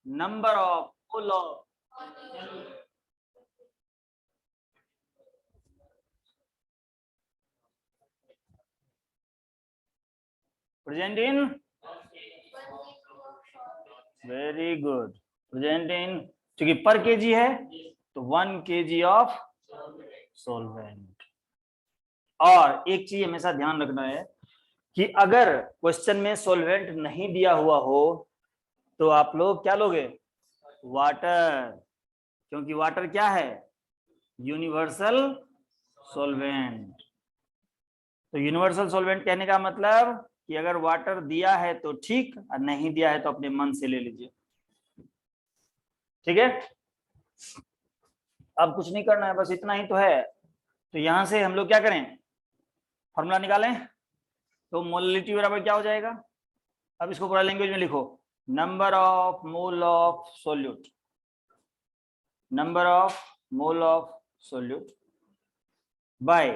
Number of mole of present in, very good, present in, क्योंकि पर KG है तो 1 kg ऑफ सॉल्वेंट। और एक चीज हमेशा ध्यान रखना है कि अगर क्वेश्चन में सॉल्वेंट नहीं दिया हुआ हो तो आप लोग क्या लोगे, वाटर, क्योंकि वाटर क्या है, यूनिवर्सल सॉल्वेंट। तो यूनिवर्सल सॉल्वेंट कहने का मतलब कि अगर वाटर दिया है तो ठीक, और नहीं दिया है तो अपने मन से ले लीजिए, ठीक है। अब कुछ नहीं करना है, बस इतना ही तो है। तो यहां से हम लोग क्या करें, फॉर्मूला निकालें। तो मोललिटी बराबर क्या हो जाएगा, अब इसको पूरा लैंग्वेज में लिखो, number of mole of solute, number of mole of solute by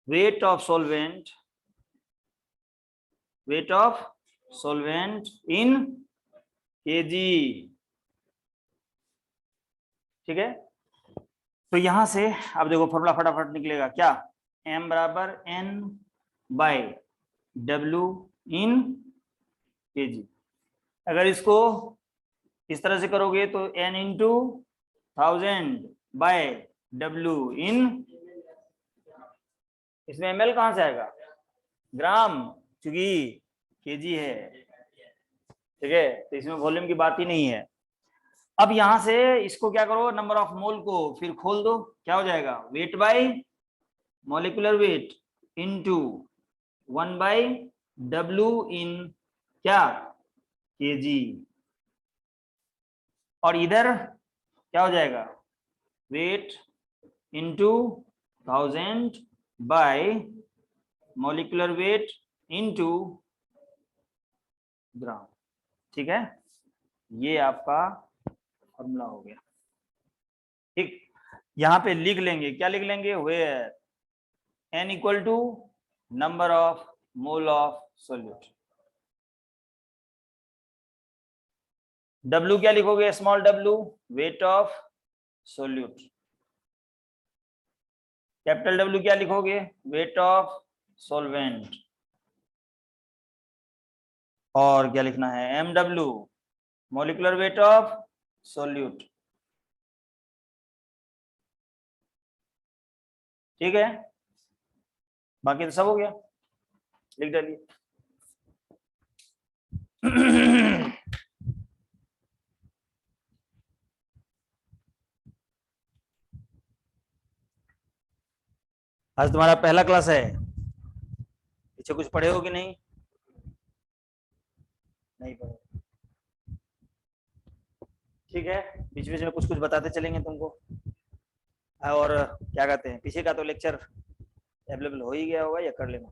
weight of solvent, weight of solvent in kg, ठीक है। तो यहां से अब देखो फॉर्मूला फटाफट निकलेगा क्या, m बराबर n बाय w इन kg। अगर इसको इस तरह से करोगे तो n इंटू 1000 बाय w इन, इसमें ml कहां से आएगा, ग्राम, क्योंकि केजी है, ठीक है। तो इसमें वॉल्यूम की बात ही नहीं है। अब यहां से इसको क्या करो, नंबर ऑफ मोल को फिर खोल दो, क्या हो जाएगा, weight by molecular weight into 1 by W in क्या, केजी। और इधर क्या हो जाएगा, weight into 1000 by molecular weight into gram, ठीक है। ये आपका फॉर्मूला हो गया, ठीक। यहां पे लिख लेंगे, क्या लिख लेंगे, where n equal to number of mole of solute. W क्या लिखोगे, small w, weight of solute. Capital W क्या लिखोगे, वेट ऑफ सॉल्वेंट। और क्या लिखना है, MW, molecular weight of solute, ठीक है। बाकी तो सब हो गया, लिख डालिए। आज तुम्हारा पहला क्लास है, पीछे कुछ पढ़े हो कि नहीं, नहीं पढ़े, ठीक है। बीच बीच में कुछ कुछ बताते चलेंगे तुमको। और क्या कहते हैं, पीछे का तो लेक्चर अवेलेबल हो ही गया होगा, या कर लेना।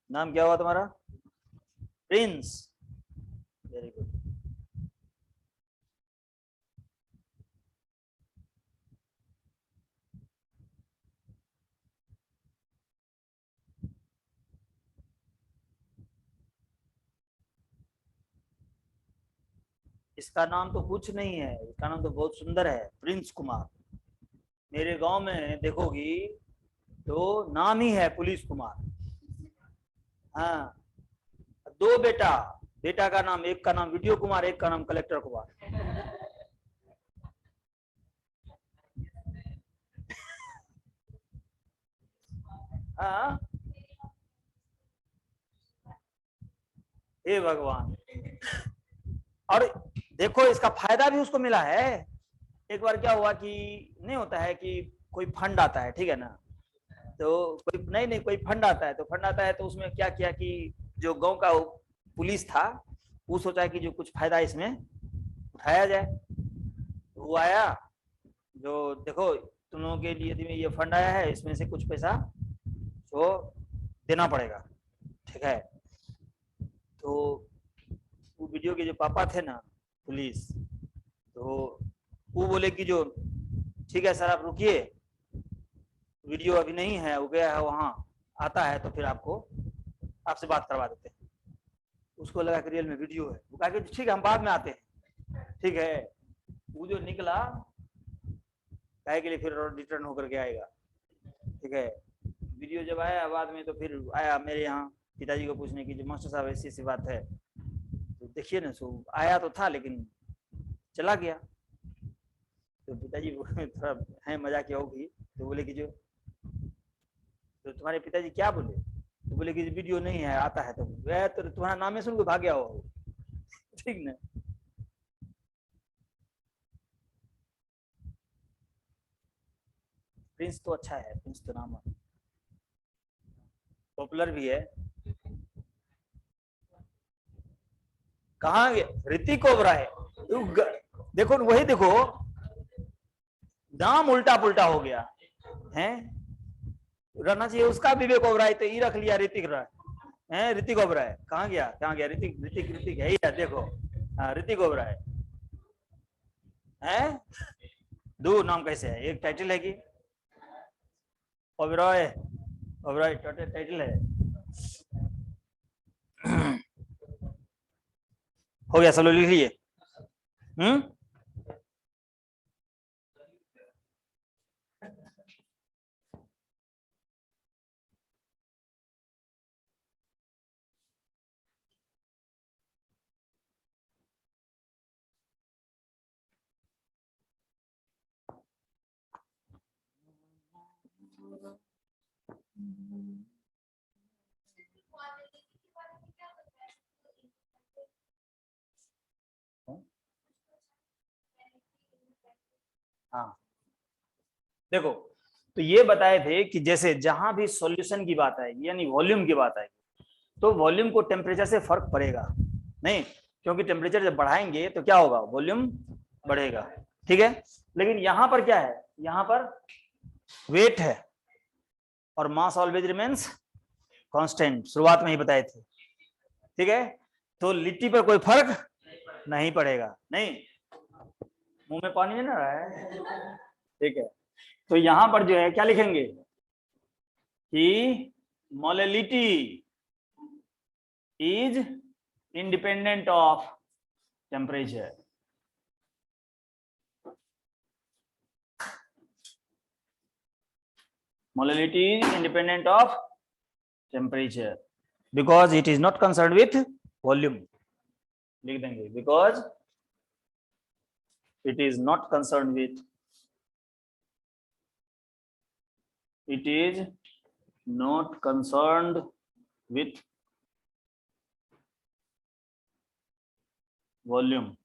नाम क्या हुआ तुम्हारा, प्रिंस, वेरी गुड। इसका नाम तो कुछ नहीं है, इसका नाम तो बहुत सुंदर है, प्रिंस कुमार। मेरे गांव में देखोगी तो नाम ही है पुलिस कुमार। हाँ, दो बेटा, बेटा का नाम, एक का नाम वीडियो कुमार, एक का नाम कलेक्टर कुमार। हाँ, हे भगवान। और देखो इसका फायदा भी उसको मिला है। एक बार क्या हुआ कि नहीं होता है कि कोई फंड आता है, ठीक है ना, तो कोई नहीं कोई फंड आता है, तो फंड आता है तो उसमें क्या किया कि जो गांव का पुलिस था वो सोचा कि जो कुछ फायदा इसमें उठाया जाए। तो वो आया, जो देखो तुम लोगों के लिए ये फंड आया है, इसमें से कुछ पैसा तो देना पड़ेगा, ठीक है। तो वो वीडियो के जो पापा थे ना पुलिस, तो वो बोले कि जो ठीक है सर आप रुकिए, वीडियो अभी नहीं है, वो गया है वहां, आता है तो फिर आपको आपसे बात करवा देते हैं। उसको लगा कि रियल में वीडियो है, वो कहा कि ठीक है हम बाद में आते हैं। ठीक है, वो जो निकला काहे के लिए फिर रिटर्न होकर के आएगा। ठीक है, वीडियो जब आया बाद में तो फिर आया मेरे यहाँ पिताजी को पूछने की, जो मास्टर साहब ऐसी ऐसी बात है, तो देखिए ना, सो आया तो था लेकिन चला गया। तो पिताजी थोड़ा है मजाकिया होगी, तो बोले कि जो, तो तुम्हारे पिताजी क्या बोले, तो बोले कि वीडियो नहीं है, आता है तो वह तो तुम्हारा नाम सुन के भाग गया हो। ठीक ना। प्रिंस तो अच्छा है, प्रिंस तो नाम पॉपुलर भी है। कहाँ ऋतिक ओबराय, देखो वही देखो, नाम उल्टा पुल्टा हो गया है। रहना चाहिए उसका विवेक ओबराय, तो ये रख लिया ऋतिक राय है। ऋतिक ओबराय कहाँ गया, कहाँ गया ऋतिक, ऋतिक ऋतिक है ही है, देखो हाँ ऋतिक ओबराय है। दो नाम कैसे है, एक टाइटल है कि ओबराय, ओबराय टाइटल है। हो गया, सब लोग लिख लिए। हाँ देखो, तो ये बताए थे कि जैसे जहां भी सॉल्यूशन की बात आएगी यानी वॉल्यूम की बात आएगी, तो वॉल्यूम को टेम्परेचर से फर्क पड़ेगा नहीं, क्योंकि टेम्परेचर जब बढ़ाएंगे तो क्या होगा, वॉल्यूम बढ़ेगा। ठीक है, लेकिन यहां पर क्या है, यहां पर वेट है और मास ऑलवेज रिमेन्स कांस्टेंट, शुरुआत में ही बताए थे। ठीक है, तो लिट्टी पर कोई फर्क नहीं पड़ेगा। नहीं, मुंह में पानी नहीं ना रहा है। ठीक है, तो यहां पर जो है क्या लिखेंगे कि molality is independent of temperature. Molality is independent of temperature because it is not concerned with volume. लिख देंगे because it is not concerned with, it is not concerned with volume.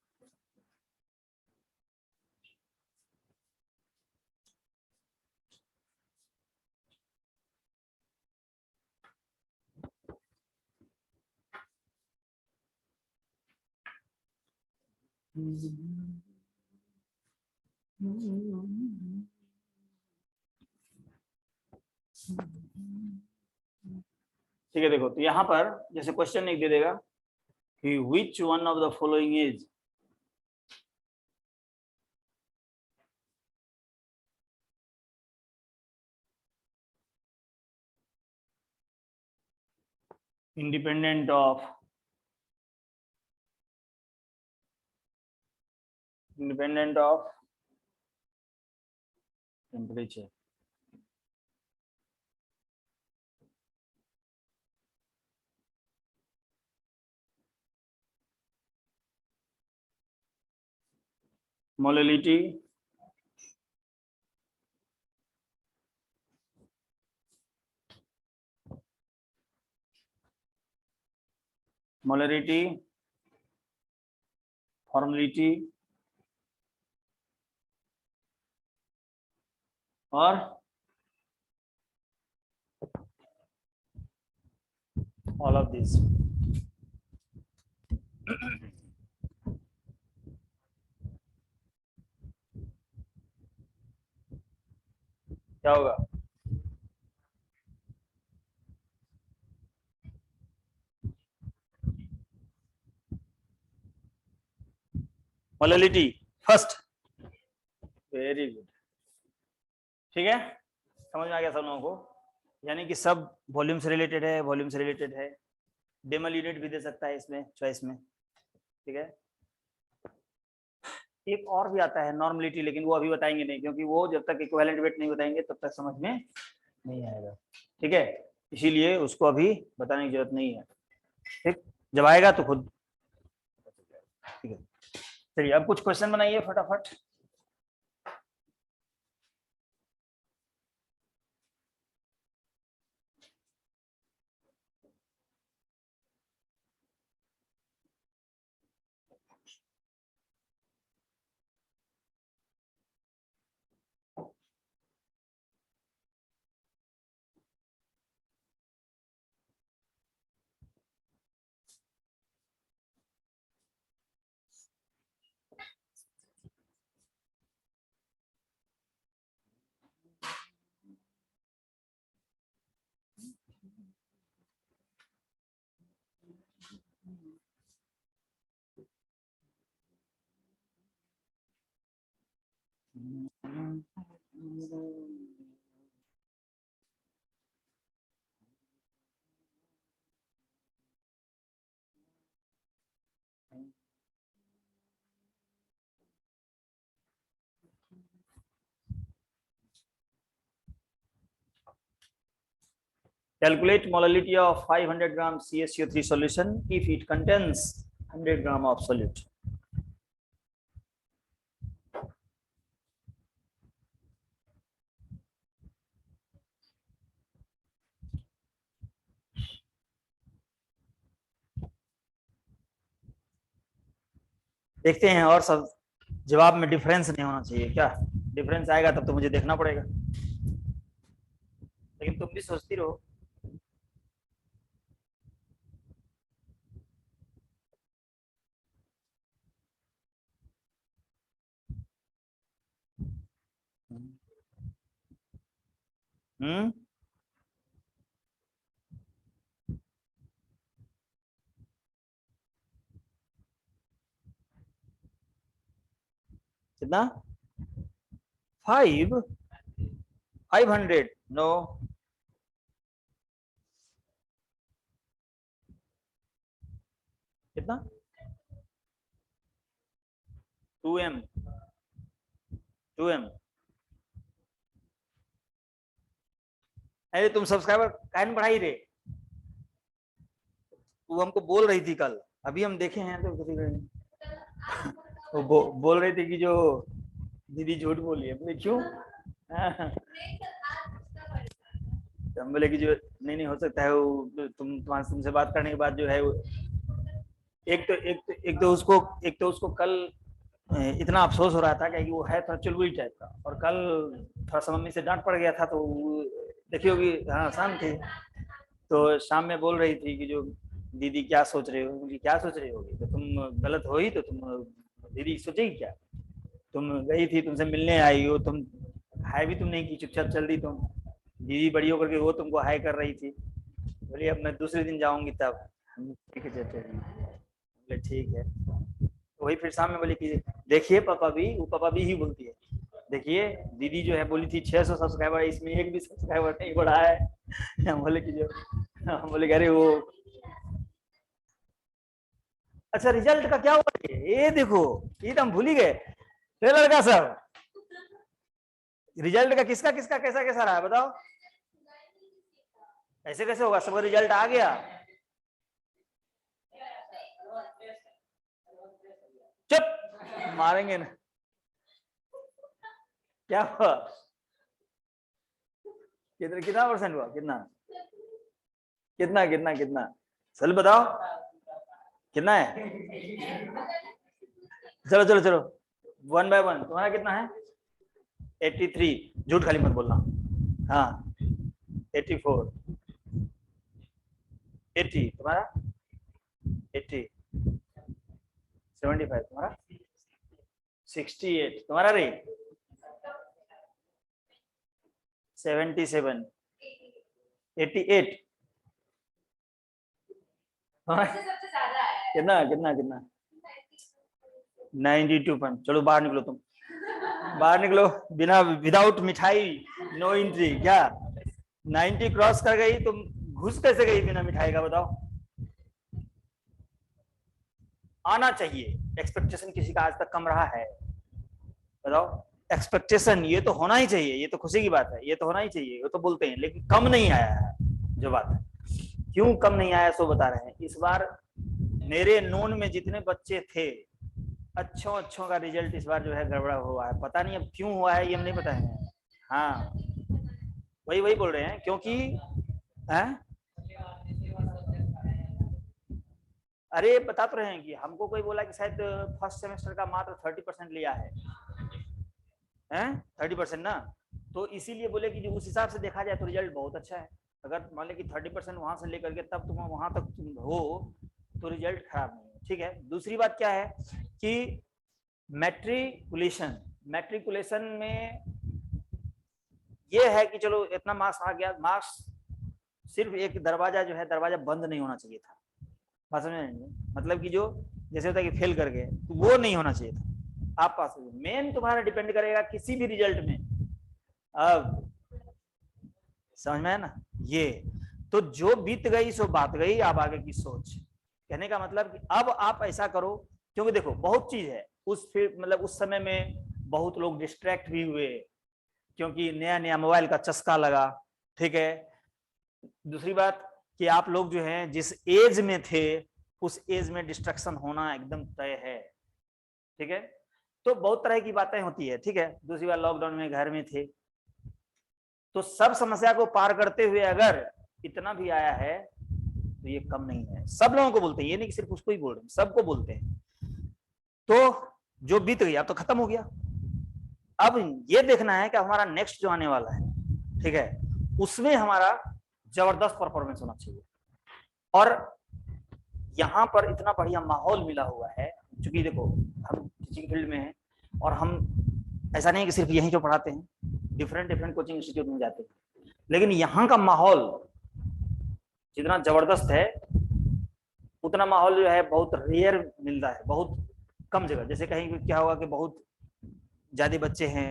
ठीक है, देखो तो यहां पर जैसे क्वेश्चन एक दे देगा कि which one of the following is independent of temperature. Molality formality और all of these. क्या होगा, मोलैलिटी फर्स्ट, वेरी गुड। ठीक है, समझ में आ गया सब लोगों को? यानी कि सब वॉल्यूम से रिलेटेड है, वॉल्यूम से रिलेटेड है। डेमल यूनिट भी दे सकता है इसमें चॉइस में, ठीक है। एक और भी आता है नॉर्मलिटी, लेकिन वो अभी बताएंगे नहीं, क्योंकि वो जब तक इक्विवेलेंट वेट नहीं बताएंगे तब तक समझ में नहीं आएगा, ठीक है। इसीलिए उसको अभी बताने की जरूरत नहीं है, ठीक। जब आएगा तो खुद, ठीक है। चलिए अब कुछ क्वेश्चन बनाइए फटाफट। Calculate molality of 500 gram CaCO3 solution if it contains 100 gram of solute. देखते हैं, और सब जवाब में डिफरेंस नहीं होना चाहिए क्या? डिफरेंस आएगा तब तो मुझे देखना पड़ेगा, लेकिन तुम भी सोचती रहो। हम्म, कितना? 500? नो, कितना? 2m? 2m? अरे तुम सब्सक्राइबर काहे बढ़ाई रे? तू हमको बोल रही थी कल, अभी हम देखे हैं तो किसी वो बोल रहे थे कि जो दीदी झूठ बोली है, बोले क्यों? तो हम बोले कि जो नहीं हो सकता है, वो तुमसे बात करने के बाद जो है वो एक तो उसको कल इतना अफसोस हो रहा था कि वो है थोड़ा चुलबुली टाइप का, और कल थोड़ा सा मम्मी से डांट पड़ गया था, तो देखी होगी, हाँ शाम थी, तो शाम में बोल रही थी कि जो दीदी क्या सोच रहे हो, क्या सोच रही होगी, तो तुम गलत हो ही तो तुम दीदी सोचेगी क्या? तुम गई थी, तुमसे मिलने आई हो, तुम हाय भी तुम नहीं की, चुपचाप चल दी तुम। दीदी बड़ी होकर के वो तुमको हाय कर रही थी, बोली अब मैं दूसरे दिन जाऊंगी तब। ठीक है चलते हैं, बोले ठीक है। वही फिर शाम में बोली कि देखिए पापा भी, वो पापा भी ही बोलती है, देखिए दीदी जो है बोली थी 600 सब्सक्राइबर, इसमें एक भी सब्सक्राइबर नहीं बढ़ा है। हम बोले कि जो, हम बोले अरे वो, अच्छा रिजल्ट का क्या हुआ? ये देखो, ये तो हम भूल ही गए। लड़का सब, रिजल्ट का किसका किसका कैसा कैसा रहा है बताओ? ऐसे कैसे होगा, सबका रिजल्ट आ गया? चुप, मारेंगे ना। क्या हुआ? कितना कितना परसेंट हुआ? कितना कितना कितना कितना चल बताओ, कितना है? चलो चलो चलो, 1 by 1। तुम्हारा कितना है? 83। झूठ खाली मत बोलना। हाँ 84, 80 तुम्हारा, 80, 75 तुम्हारा, 68 तुम्हारा रे, 77, 88 कितना कितना कितना? 92 पॉइंट। चलो बाहर निकलो तुम, बाहर निकलो, बिना विदाउट मिठाई नो एंट्री क्या 90 क्रॉस कर गई तो घुस कैसे गई बिना मिठाई का बताओ। आना चाहिए, एक्सपेक्टेशन किसी का आज तक कम रहा है बताओ। एक्सपेक्टेशन ये तो होना ही चाहिए, ये तो खुशी की बात है, ये तो होना ही चाहिए, वो तो बोलते हैं, लेकिन कम नहीं आया है जो बात है। क्यों कम नहीं आया सो बता रहे हैं। इस बार मेरे नोन में जितने बच्चे थे अच्छों का रिजल्ट इस बार जो है गड़बड़ा हुआ है, पता नहीं अब क्यों हुआ है ये हम नहीं पता है। हाँ वही वही बोल रहे हैं क्योंकि है? अरे बता तो रहे हैं कि हमको कोई बोला कि शायद फर्स्ट सेमेस्टर का मात्र 30% लिया है 30% ना, तो इसीलिए बोले कि जो उस हिसाब से देखा जाए तो रिजल्ट बहुत अच्छा है। अगर मान ले कि 30% वहां से लेकर के तब तुम वहां तक तुम हो तो रिजल्ट खराब नहीं है, ठीक है। दूसरी बात क्या है कि मैट्रिकुलेशन में ये है कि चलो इतना मार्क्स आ गया, मार्क्स सिर्फ एक दरवाजा जो है, दरवाजा बंद नहीं होना चाहिए था, बात समझ में, मतलब कि जो जैसे होता है कि फेल कर गए तो वो नहीं होना चाहिए था, आप पास हो। मेन तुम्हारा डिपेंड करेगा किसी भी रिजल्ट में, अब समझ में है ना ये। तो जो बीत गई सो बात गई, अब आगे की सोच। कहने का मतलब कि अब आप ऐसा करो, क्योंकि देखो बहुत चीज है उस फिर मतलब उस समय में बहुत लोग डिस्ट्रैक्ट भी हुए क्योंकि नया नया मोबाइल का चस्का लगा, ठीक है। दूसरी बात कि आप लोग जो हैं जिस एज में थे उस एज में डिस्ट्रैक्शन होना एकदम तय है, ठीक है। तो बहुत तरह की बातें होती है, ठीक है। दूसरी बात लॉकडाउन में घर में थे, तो सब समस्या को पार करते हुए अगर इतना भी आया है तो ये कम नहीं है। सब लोगों को बोलते हैं, ये नहीं कि सिर्फ उसको ही बोल रहे हैं, सबको बोलते हैं। तो जो बीत गया तो खत्म हो गया, अब ये देखना है कि हमारा नेक्स्ट जो आने वाला है, ठीक है, उसमें हमारा जबरदस्त परफॉर्मेंस होना चाहिए। और यहाँ पर इतना बढ़िया माहौल मिला हुआ है, क्योंकि देखो हम टीचिंग फील्ड में हैं और हम ऐसा नहीं कि सिर्फ यहीं जो पढ़ाते हैं, डिफरेंट कोचिंग इंस्टीट्यूट में जाते हैं, लेकिन यहाँ का माहौल जितना जबरदस्त है उतना माहौल जो है बहुत रेयर मिलता है, बहुत कम जगह। जैसे कहीं क्या होगा कि बहुत ज्यादा बच्चे हैं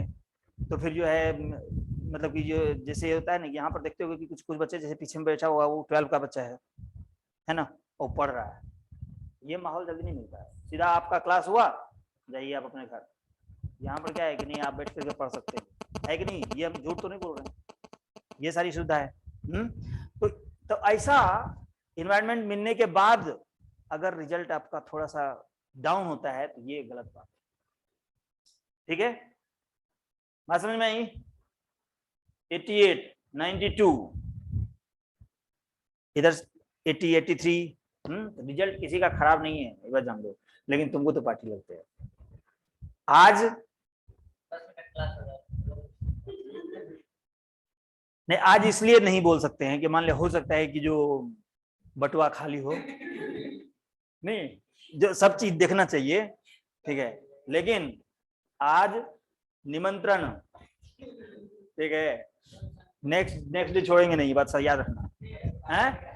तो फिर जो है मतलब कि जो जैसे होता है ना, यहाँ पर देखते हो कि कुछ बच्चे जैसे पीछे में बैठा हुआ वो 12 का बच्चा है ना, वो पढ़ रहा है, ये माहौल जल्दी नहीं मिलता है। सीधा आपका क्लास हुआ जाइए आप अपने घर। यहाँ पर क्या है कि नहीं आप बैठ करके पढ़ सकते हैं, है कि नहीं, ये हम झूठ तो नहीं बोल रहे हैं, ये सारी सुविधा है। तो ऐसा इन्वायरमेंट मिलने के बाद अगर रिजल्ट आपका थोड़ा सा डाउन होता है तो ये गलत बात है, ठीक है। बात समझ में आई? 88, 92, इधर 80, 83, रिजल्ट किसी का खराब नहीं है, एक बार जान दो, लेकिन तुमको तो पार्टी लगते हैं आज नहीं। आज इसलिए नहीं बोल सकते हैं कि मान ले हो सकता है कि जो बटुआ खाली हो, नहीं, जो सब चीज देखना चाहिए, ठीक है, लेकिन आज निमंत्रण, ठीक है, नेक्स्ट डे छोड़ेंगे नहीं, बात सही याद रखना है।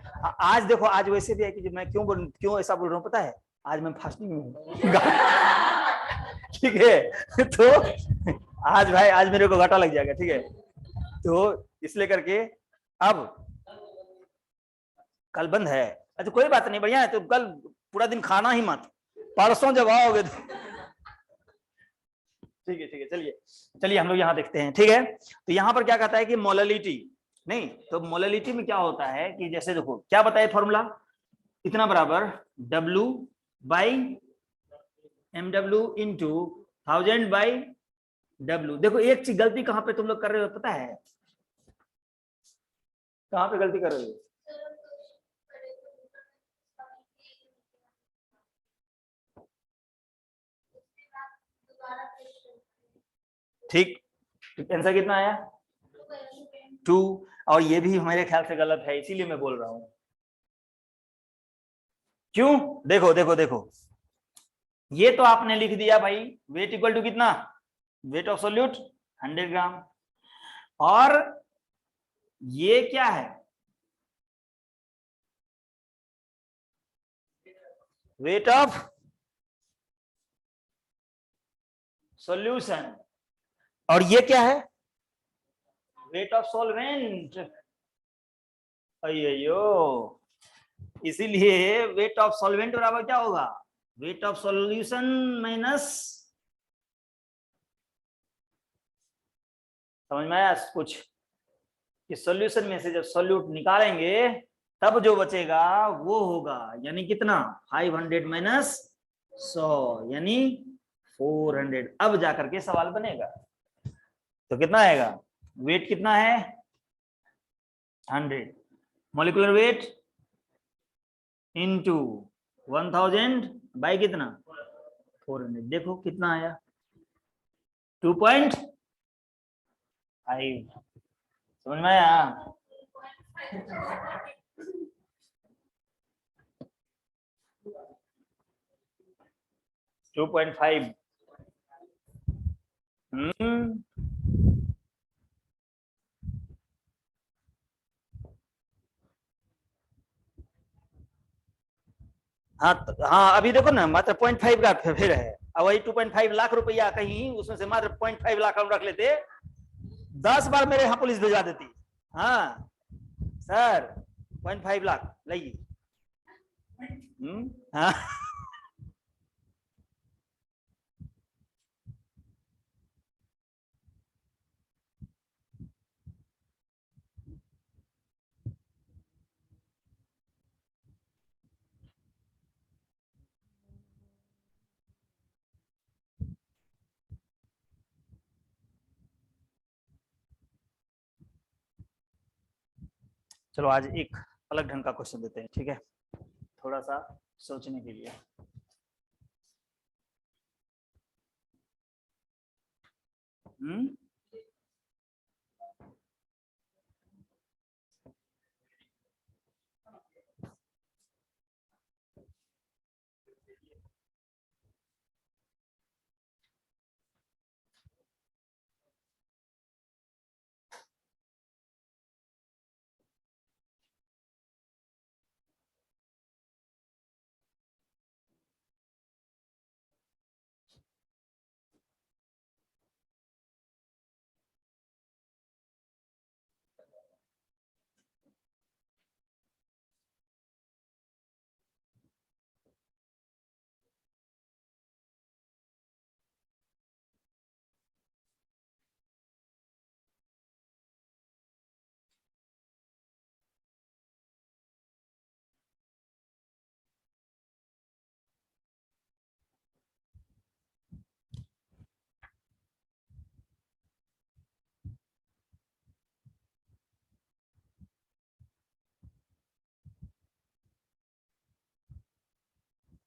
आज देखो आज वैसे भी है कि मैं क्यों ऐसा बोल रहा हूँ पता है, आज मैं फास्टिंग में हूँ ठीक है, तो आज भाई आज मेरे को घाटा लग जाएगा, ठीक है, तो इसलिए करके अब कल बंद है। अच्छा कोई बात नहीं, बढ़िया है, तो कल पूरा दिन खाना ही मत, परसों जब आओगे तो ठीक है, चलिए हम लोग यहाँ देखते हैं, ठीक है। तो यहाँ पर क्या कहता है कि मोललिटी, नहीं तो मोललिटी में क्या होता है कि जैसे देखो क्या बताए फॉर्मूला, इतना बराबर W by MW into 1000 by W। देखो एक चीज गलती कहाँ पे तुम लोग कर रहे हो पता है, कहाँ पे गलती कर रहे हो, ठीक, आंसर कितना आया 2, और ये भी हमारे ख्याल से गलत है, इसीलिए मैं बोल रहा हूं। क्यों, देखो ये तो आपने लिख दिया भाई वेट इक्वल टू कितना, वेट ऑफ सोल्यूट 100 ग्राम, और ये क्या है वेट ऑफ सॉल्यूशन, और ये क्या है वेट ऑफ सॉल्वेंट, अयो, इसीलिए वेट ऑफ सॉल्वेंट बराबर क्या होगा, वेट ऑफ सॉल्यूशन माइनस, समझ में आया कुछ, कि सॉल्यूशन में से जब सॉल्यूट निकालेंगे तब जो बचेगा वो होगा, यानी कितना 500 माइनस 100 यानी 400। अब जाकर के सवाल बनेगा, तो कितना आएगा, वेट कितना है 100, मॉलिक्यूलर वेट इनटू 1000 बाई कितना 400, देखो कितना आया 2.5, समझ में आया। 2.5। हाँ हाँ, अभी देखो ना मात्र 0.5 का फिर है, अब वही 2.5 लाख रुपया कहीं उसमें से मात्र 0.5 लाख हम रख लेते, 10 बार मेरे यहाँ पुलिस भिजवा देती। हाँ सर 0.5 लाख लाइए। हाँ चलो आज एक अलग ढंग का क्वेश्चन देते हैं, ठीक है, थोड़ा सा सोचने के लिए।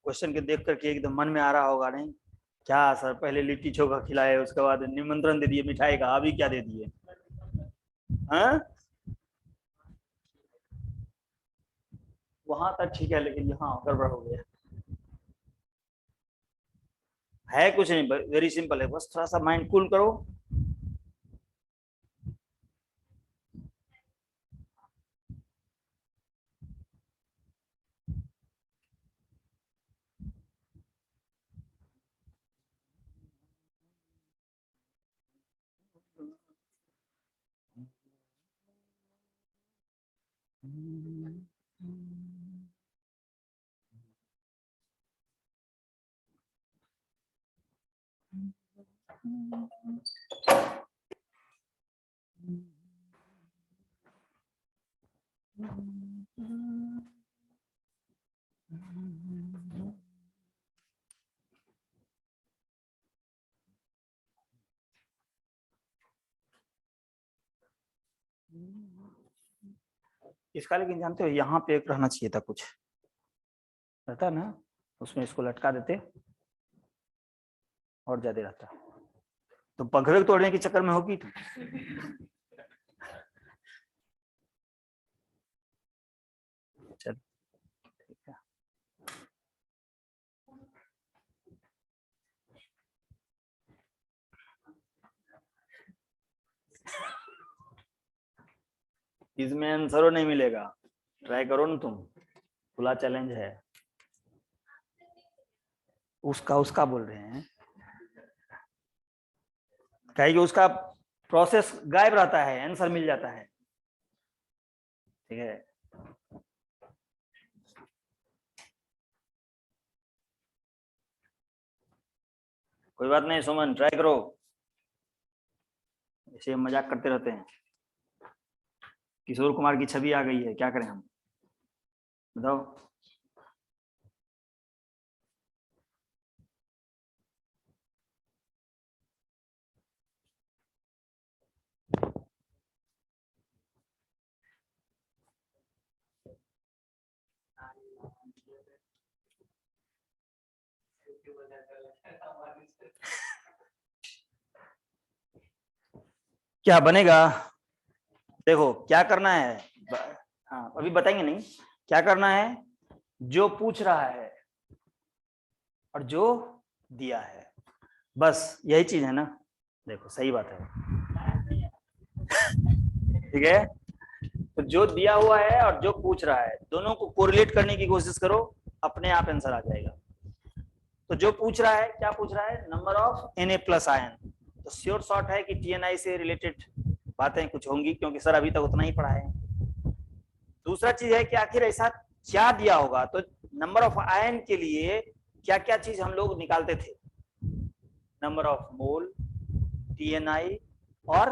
क्वेश्चन के देख करके एकदम मन में आ रहा होगा, नहीं क्या सर पहले लिट्टी चोखा खिलाए उसके बाद निमंत्रण दे दिए मिठाई का, अभी क्या दे दिए। हाँ वहां तक ठीक है, लेकिन यहाँ गड़बड़ हो गया। है कुछ नहीं, वेरी सिंपल है, बस थोड़ा सा माइंड कूल करो। इसका लेकिन जानते हो यहाँ पे एक रहना चाहिए था, कुछ रहता ना उसमें, इसको लटका देते और ज्यादा रहता, तो पंखुड़ी तोड़ने के चक्कर में होगी तो। चल ठीक है, इसमें आंसर नहीं मिलेगा, ट्राई करो ना तुम, खुला चैलेंज है। उसका उसका बोल रहे हैं, कहेगी उसका प्रोसेस गायब रहता है, आंसर मिल जाता है। ठीक है, कोई बात नहीं सुमन, ट्राई करो, ऐसे हम मजाक करते रहते हैं। किशोर कुमार की छवि आ गई है, क्या करें हम, बताओ। क्या बनेगा, देखो क्या करना है, हाँ अभी बताएंगे नहीं, क्या करना है, जो पूछ रहा है और जो दिया है, बस यही चीज है ना। देखो सही बात है, ठीक है। तो जो दिया हुआ है और जो पूछ रहा है, दोनों को कोरिलेट करने की कोशिश करो, अपने आप आंसर आ जाएगा। तो जो पूछ रहा है, क्या पूछ रहा है, number of Na plus ion, तो श्योर शॉर्ट है कि TNI से रिलेटेड बातें कुछ होंगी, क्योंकि सर अभी तक उतना ही पढ़ा है। दूसरा चीज है कि आखिर ऐसा क्या दिया होगा, तो नंबर ऑफ आयन के लिए क्या क्या चीज हम लोग निकालते थे, नंबर ऑफ मोल, TNI और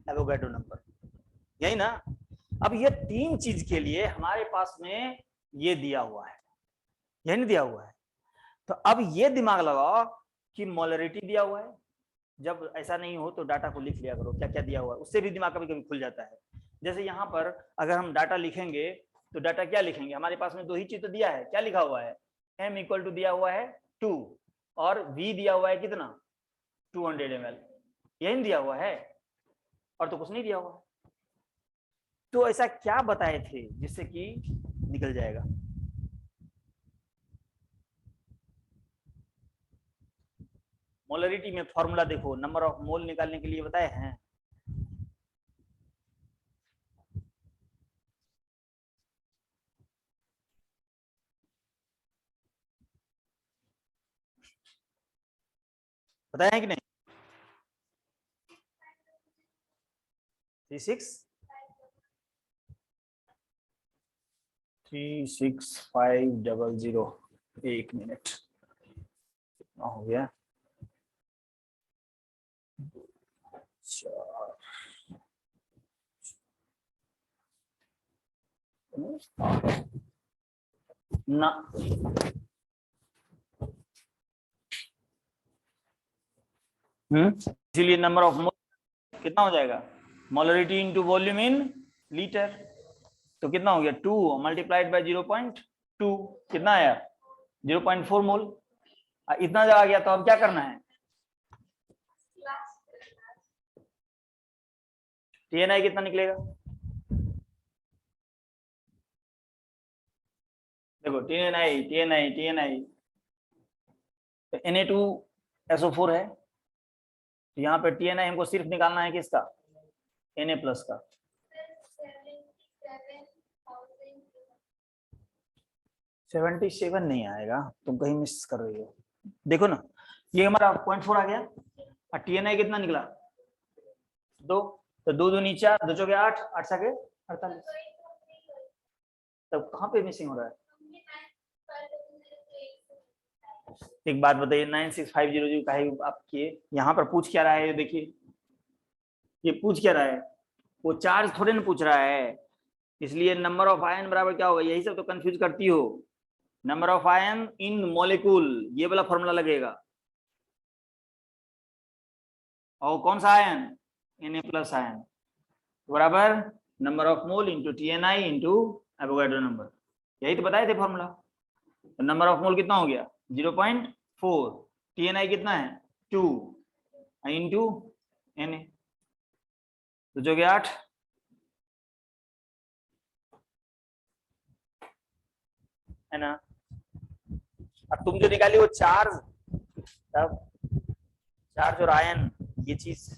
एवोगाड्रो नंबर, यही ना। अब ये तीन चीज के लिए हमारे पास में ये दिया हुआ है, यही नहीं दिया हुआ है। तो अब ये दिमाग लगाओ कि मोलरिटी दिया हुआ है, जब ऐसा नहीं हो तो डाटा को लिख लिया करो क्या क्या दिया हुआ है, उससे भी दिमाग कभी कभी खुल जाता है। जैसे यहाँ पर अगर हम डाटा लिखेंगे तो डाटा क्या लिखेंगे, हमारे पास में दो ही चीज तो दिया है, क्या लिखा हुआ है, m इक्वल टू दिया हुआ है 2 और v दिया हुआ है कितना 200 ml, यही दिया हुआ है, और तो कुछ नहीं दिया हुआ है। तो ऐसा क्या बताए थे जिससे कि निकल जाएगा, मोलरिटी में फॉर्मूला देखो, नंबर ऑफ मोल निकालने के लिए बताए हैं। बताए हैं कि नहीं, 36500, एक मिनट हो गया, 4 ना, इसीलिए नंबर ऑफ मोल कितना हो जाएगा, molarity into volume in litre, तो कितना हो गया 2 मल्टीप्लाइड बाय 0.2, कितना आया 0.4 मोल। इतना जब आ गया तो अब क्या करना है, TNI कितना निकलेगा, देखो TNI तो Na2SO4 है, तो यहाँ पे TNI हमको सिर्फ निकालना है किसका, Na प्लस का। 77 नहीं आएगा, तुम कहीं मिस कर रही हो, देखो ना ये हमारा 0.4 आ गया और TNI कितना निकला 2, तो 2 2 नीचे 2 चौके 8 8 सके 48, तब कहाँ पे मिसिंग हो रहा है। एक बात बताइए 96500 का है आप किए, यहाँ पर पूछ क्या रहा है, ये देखिए ये पूछ क्या रहा है, वो चार्ज थोड़े ना पूछ रहा है, इसलिए नंबर ऑफ आयन बराबर क्या होगा, यही सब तो कंफ्यूज करती हो, number of ion in molecule, ये वाला फॉर्मूला लगेगा, और कौन सा आयन Na प्लस आयन बराबर number of mole into TNI into Avogadro number, यही तो बताए थे फॉर्मूला। तो नंबर ऑफ मोल कितना हो गया 0.4, TNI कितना है 2 इंटू Na, तो जो गया 8, है ना। अब तुम जो निकाली वो चार्ज, तब चार्ज और आयन ये चीज,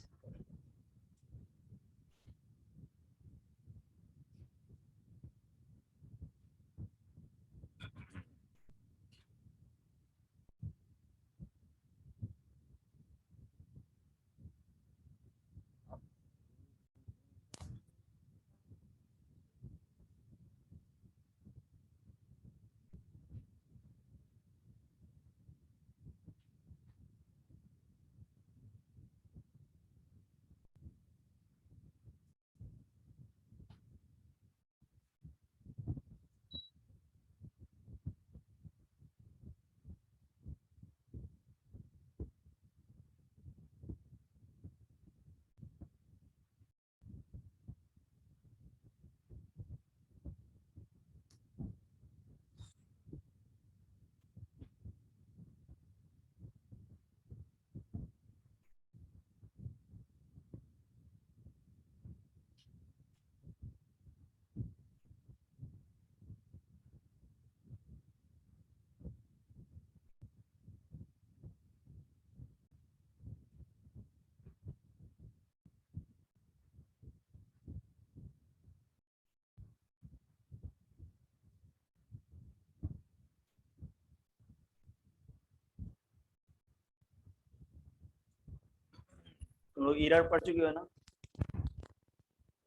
तुम लोग एरर पढ़ चुके हो ना,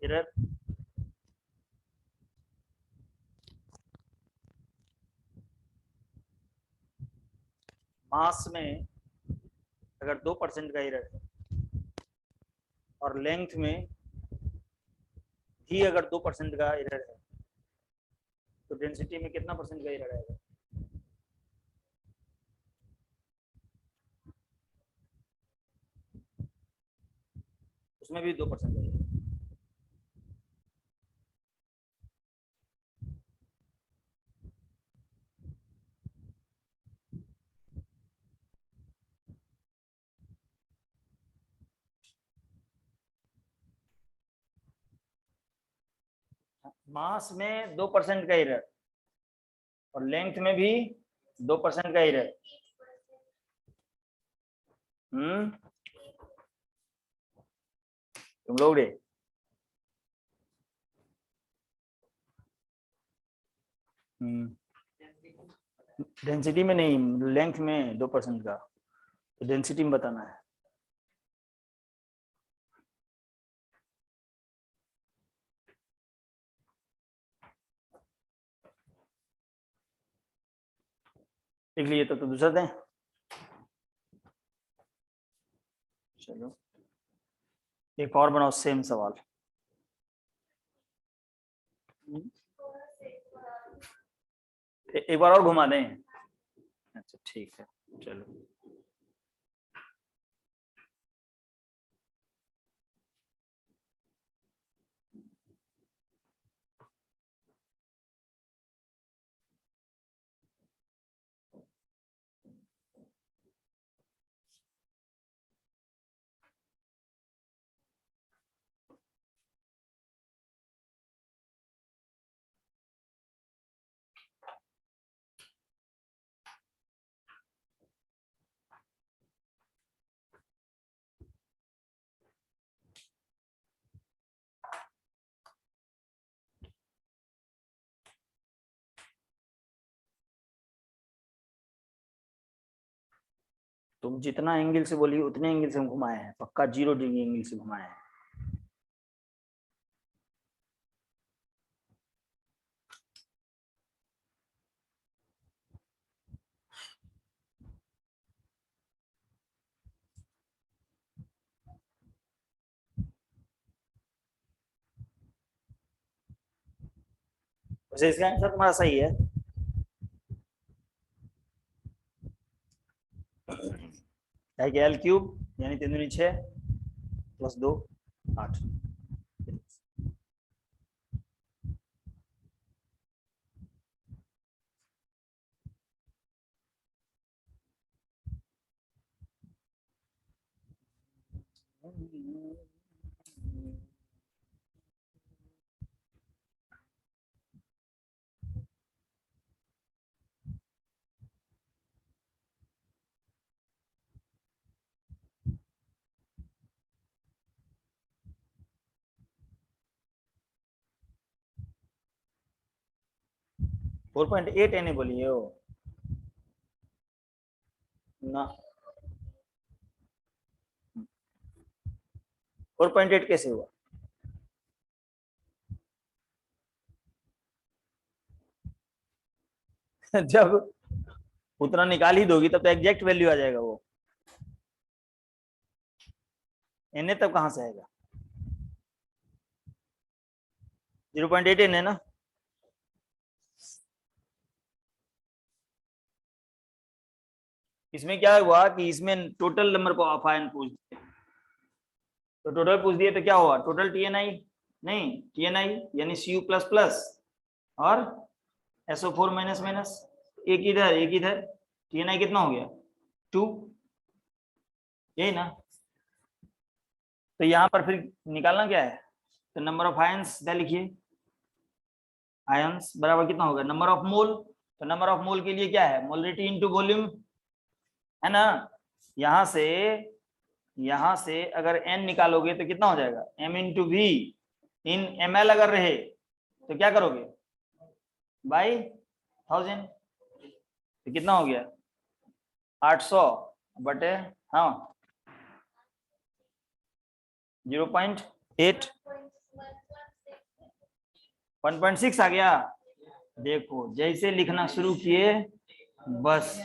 एरर। मास में अगर 2% का एरर है और लेंथ में भी अगर 2% का एरर है तो डेंसिटी में कितना परसेंट का एरर आएगा? उसमें भी 2% का एरर। मास में 2% का एरर और लेंथ में भी 2% का एरर। तुम लोग रे, डेंसिटी में नहीं, लेंथ में 2% का, तो डेंसिटी में बताना है। लिख लिए तो दूसरा दें। चलो एक और बनाओ सेम सवाल। एक बार और घुमा दें। अच्छा ठीक है, चलो। तुम जितना एंगल से बोलिए उतने एंगल से हम घुमाए हैं, पक्का 0 डिग्री एंगल से घुमाए हैं। वैसे इसका आंसर तुम्हारा सही है। एल क्यूब यानी 3 दूनी 6 प्लस 2 8। फोर पॉइंट एट एने बोलिए हो ना। 4.8 कैसे हुआ? जब उतना निकाल ही दोगी तब तो एग्जैक्ट वैल्यू आ जाएगा वो। एन तब कहां से आएगा? 0.8 एन है ना। इसमें क्या हुआ कि इसमें टोटल नंबर ऑफ आयन पूछ दिए, तो टोटल पूछ दिए तो क्या हुआ? टोटल टीएनआई नहीं, टीएनआई यानी Cu प्लस प्लस और SO4 माइनस माइनस, एक इधर टीएनआई कितना हो गया? 2, यही ना। तो यहाँ पर फिर निकालना क्या है? तो नंबर ऑफ आयंस क्या लिखिए? आयंस बराबर कितना होगा? नंबर ऑफ मोल। तो नंबर ऑफ मोल के लिए क्या है? मोलरिटी इनटू वॉल्यूम, है ना। यहाँ से अगर n निकालोगे तो कितना हो जाएगा? m into V in ml अगर रहे तो क्या करोगे? बाई 1000। तो कितना हो गया? 800 बटे, हाँ 0.8 1.6 आ गया। देखो जैसे लिखना शुरू किए बस।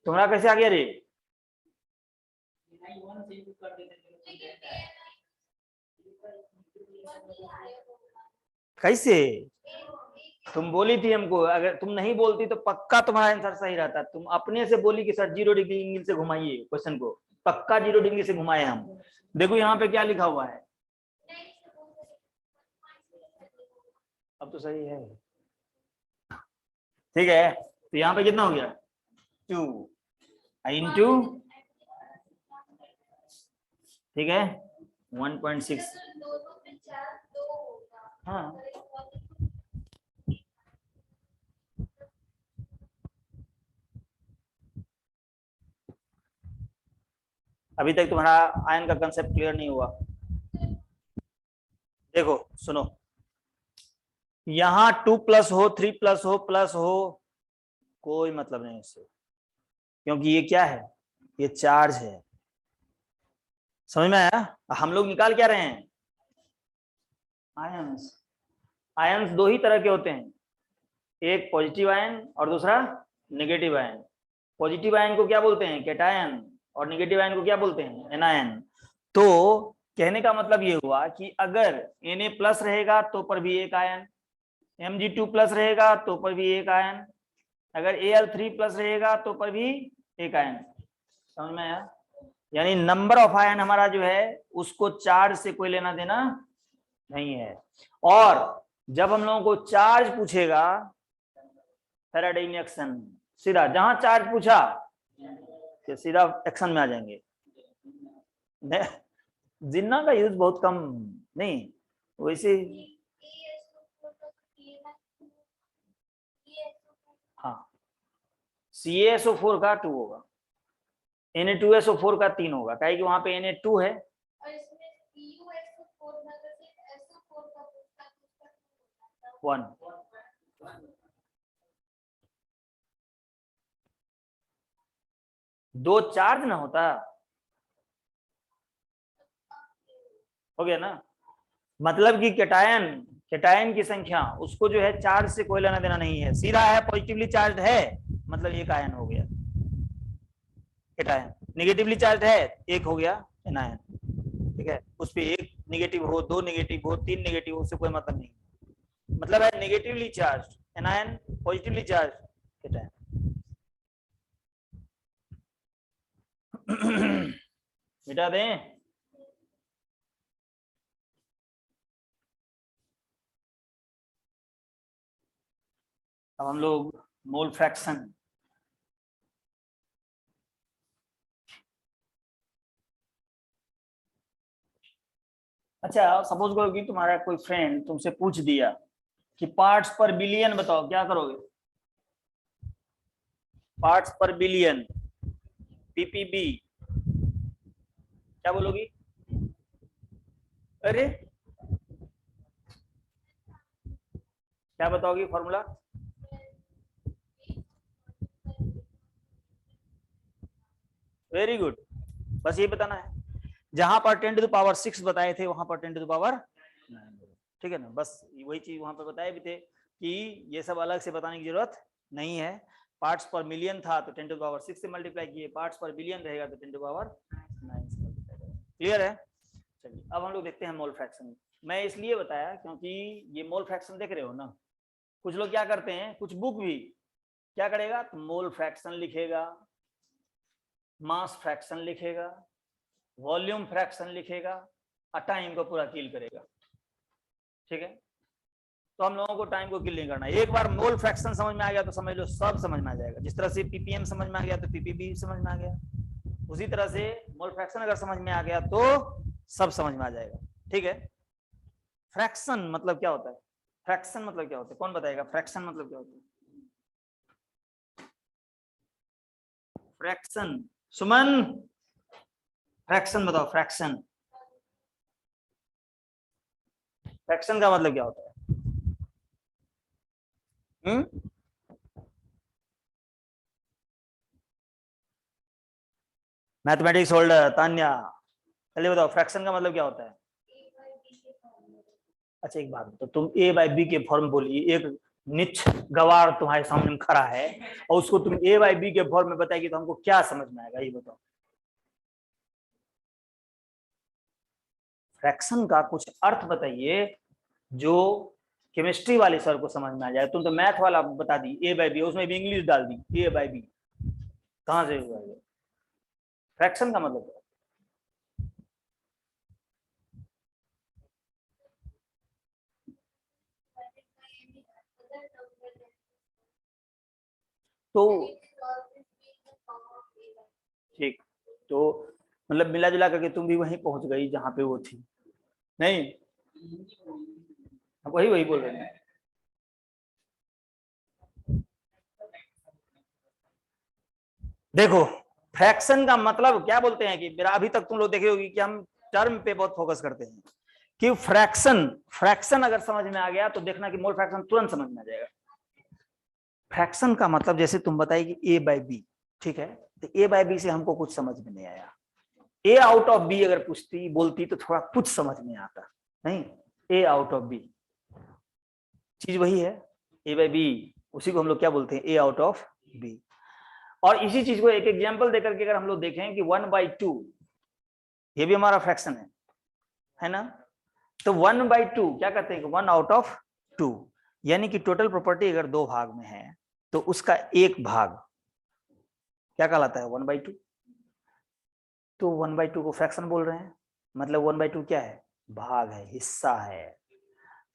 तुम्हारा कैसे आ गया रे? कैसे? तुम बोली थी हमको, अगर तुम नहीं बोलती तो पक्का तुम्हारा आंसर सही रहता। तुम अपने से बोली कि सर 0 डिग्री एंगल से घुमाइए क्वेश्चन को, पक्का 0 डिग्री से घुमाए हम। देखो यहाँ पे क्या लिखा हुआ है, अब तो सही है। ठीक है, तो यहाँ पे कितना हो गया 2 इंटू, ठीक है 1.6। हाँ अभी तक तुम्हारा आयन का कंसेप्ट क्लियर नहीं हुआ। देखो सुनो, यहां 2 प्लस हो 3 प्लस हो प्लस हो कोई मतलब नहीं इससे, क्योंकि ये क्या है, ये चार्ज है। समझ में आया? हम लोग निकाल क्या रहे हैं, आयंस। आयंस दो ही तरह के होते हैं, एक पॉजिटिव आयन और दूसरा नेगेटिव आयन। पॉजिटिव आयन को क्या बोलते हैं, कैटायन, और नेगेटिव आयन को क्या बोलते हैं, एनायन। तो कहने का मतलब ये हुआ कि अगर Na प्लस रहेगा तो पर भी एक आयन, Mg2 प्लस रहेगा तो पर भी एक आयन, अगर Al3 प्लस रहेगा तो पर भी एक आयन। समझ में आया? यानी नंबर ऑफ आयन हमारा जो है उसको चार्ज से कोई लेना देना नहीं है। और जब हम लोगों को चार्ज पूछेगा, फैराडे एक्शन, सीधा जहां चार्ज पूछा कि सीधा एक्शन में आ जाएंगे। जिन्ना का यूज बहुत कम, नहीं वैसे। हाँ CaSO4 का 2 होगा, Na2SO4 का 3 होगा, काहे कि वहां पे Na2 है। 1 दो चार्ज ना होता, हो गया ना। मतलब कि कैटायन की संख्या उसको जो है चार्ज से कोई लेना देना नहीं है, सीधा है पॉजिटिवली चार्ज है मतलब एक आयन हो गया कैटायन, नेगेटिवली चार्ज है एक हो गया एनायन। ठीक है, उस पे एक नेगेटिव हो, दो नेगेटिव हो, तीन नेगेटिव हो, उससे कोई मतलब नहीं। मतलब है negatively charge anion, positively charge cation. मिटा दें? अब हम लोग मोल फ्रैक्शन, अच्छा सपोज करो कि तुम्हारा कोई फ्रेंड तुमसे पूछ दिया कि पार्ट्स पर बिलियन बताओ, क्या करोगे? पार्ट्स पर बिलियन, पीपीबी, क्या बोलोगी? अरे क्या बताओगी फॉर्मूला? वेरी गुड, बस ये बताना है। जहां पर 10 टू द पावर 6 बताए थे वहां पर 10 टू द पावर 9, ठीक है ना। बस वही चीज वहां पर बताए भी थे कि ये सब अलग से बताने की जरूरत नहीं है। पार्ट्स पर मिलियन था तो 10 टू द पावर 6 से मल्टीप्लाई किए, पार्ट्स पर बिलियन रहेगा तो 10 टू द पावर 9 से मल्टीप्लाई करेंगे। क्लियर है? चलिए अब हम लोग देखते हैं मोल फ्रैक्शन। मैं इसलिए बताया क्योंकि ये मोल फ्रैक्शन देख रहे हो ना, कुछ लोग क्या करते हैं, कुछ बुक भी क्या करेगा, तो मोल फ्रैक्शन लिखेगा, मास फ्रैक्शन लिखेगा, वॉल्यूम फ्रैक्शन लिखेगा और टाइम को पूरा किल करेगा। ठीक है, तो हम लोगों को टाइम को किल नहीं करना। एक बार मोल फ्रैक्शन समझ में आ गया तो समझ लो सब समझ में आ जाएगा। जिस तरह से पीपीएम समझ में आ गया तो पीपीबी समझ में आ गया, उसी तरह से मोल फ्रैक्शन अगर समझ में आ गया तो सब समझ में आ जाएगा। ठीक है, फ्रैक्शन मतलब क्या होता है, फ्रैक्शन मतलब क्या होता है, कौन बताएगा फ्रैक्शन मतलब क्या होता है? फ्रैक्शन, सुमन फ्रैक्शन बताओ, फ्रैक्शन, फ्रैक्शन का मतलब क्या होता है? मैथमेटिक्स होल्डर तान्या, चलिए बताओ फ्रैक्शन का मतलब क्या होता है। अच्छा एक बात, तो तुम ए बाई बी के फॉर्म बोलिए, एक निच गवार तुम्हारे सामने में खड़ा है और उसको तुम ए बाई बी के फॉर्म में बताएगी तो हमको क्या समझ में आएगा, ये बताओ। फ्रैक्शन का कुछ अर्थ बताइए जो केमिस्ट्री वाले सर को समझ में आ जाए। तुम तो मैथ वाला बता दी ए बाई बी, उसमें भी इंग्लिश डाल दी ए बाई बी, कहां से हुआ ये? फ्रैक्शन का मतलब क्या? तो ठीक, तो मतलब मिला जुला करके तुम भी वहीं पहुंच गई जहां पे वो थी, नहीं? वही वही बोल रहे हैं। देखो फ्रैक्शन का मतलब क्या बोलते हैं कि मेरा अभी तक तुम लोग देखे होगी कि हम टर्म पे बहुत फोकस करते हैं कि फ्रैक्शन, फ्रैक्शन अगर समझ में आ गया तो देखना कि मोल फ्रैक्शन तुरंत समझ में आ जाएगा। फ्रैक्शन का मतलब जैसे तुम बताएगी ए बाई बी, ठीक है, तो ए बाई बी से हमको कुछ समझ में नहीं आया। ए आउट ऑफ बी अगर पूछती बोलती तो थोड़ा कुछ समझ में आता, नहीं? ए आउट ऑफ बी चीज वही है, ए बाई बी, उसी को हम लोग क्या बोलते हैं, ए आउट ऑफ बी। और इसी चीज को एक एग्जांपल देकर के अगर हम लोग देखें कि 1/2 ये भी हमारा फ्रैक्शन है ना? तो 1/2 क्या कहते हैं कि 1 आउट ऑफ 2, यानी कि टोटल प्रॉपर्टी अगर 2 भाग में है तो उसका एक भाग क्या कहलाता है, 1/2। तो 1/2 को फ्रैक्शन बोल रहे हैं, मतलब 1/2 क्या है, भाग है, हिस्सा है।